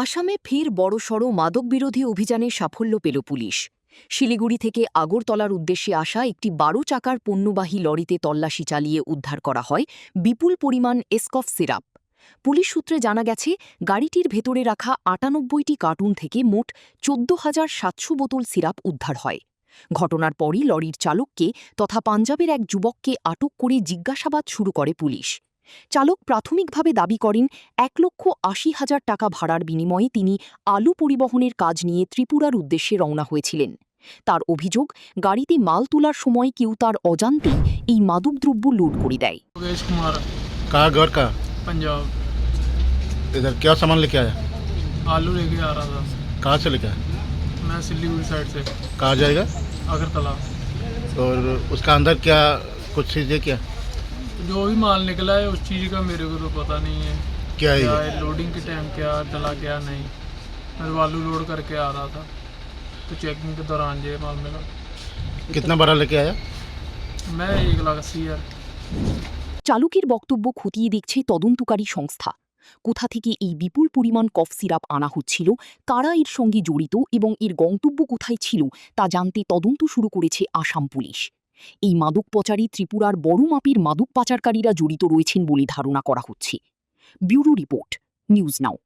আসামে ফের বড়সড় মাদকবিরোধী অভিযানে সাফল্য পেল পুলিশ। শিলিগুড়ি থেকে আগরতলার উদ্দেশ্যে আসা একটি ১২ চাকার পণ্যবাহী লরিতে তল্লাশি চালিয়ে উদ্ধার করা হয় বিপুল পরিমাণ এসকফ সিরাপ। পুলিশ সূত্রে জানা গেছে, গাড়িটির ভেতরে রাখা ৯৮টি কার্টুন থেকে মোট ১৪,৭০০ বোতল সিরাপ উদ্ধার হয়। ঘটনার পরই লরির চালককে তথা পাঞ্জাবের এক যুবককে আটক করে জিজ্ঞাসাবাদ শুরু করে পুলিশ। চালক প্রাথমিকভাবে দাবি করেন, ১,৮০,০০০ টাকা ভাড়ার বিনিময়ে তিনি আলু পরিবহনের কাজ নিয়ে ত্রিপুরার উদ্দেশ্যে রওনা হয়েছিলেন। তার অভিযোগ, গাড়িতে মাল তোলার সময় কেউ তার অজান্তেই এই মাদকদ্রব্য লোড করে দেয়। योगेश कुमार कहाँ घर का? पंजाब। इधर क्या सामान लेके आया? आलू लेके आ रहा था। कहाँ से लेके आया? मैं सिलीगुड़ी साइड से कहाँ जाएगा? अगरतला। और उसका अंदर क्या कुछ चीज़ें क्या जो भी माल निकला है उस चीज़ का मेरे को तो पता नहीं है क्या है क्या ये? है, लोडिंग के टाइम क्या डला क्या नहीं। मैं तो आलू लोड करके आ रहा था तो चेकिंग के दौरान ये माल मिला। कितना बड़ा लेके आया? मैं 1,80,000। চালকের বক্তব্য খতিয়ে দেখছে তদন্তকারী সংস্থা। কোথা থেকে এই বিপুল পরিমাণ কফ সিরাপ আনা হচ্ছিল, কারা এর সঙ্গে জড়িত এবং এর গন্তব্য কোথায় ছিল তা জানতে তদন্ত শুরু করেছে আসাম পুলিশ। এই মাদক পচারে ত্রিপুরার বড় মাপের মাদক পাচারকারীরা জড়িত রয়েছেন বলে ধারণা করা হচ্ছে। Bureau report, news now.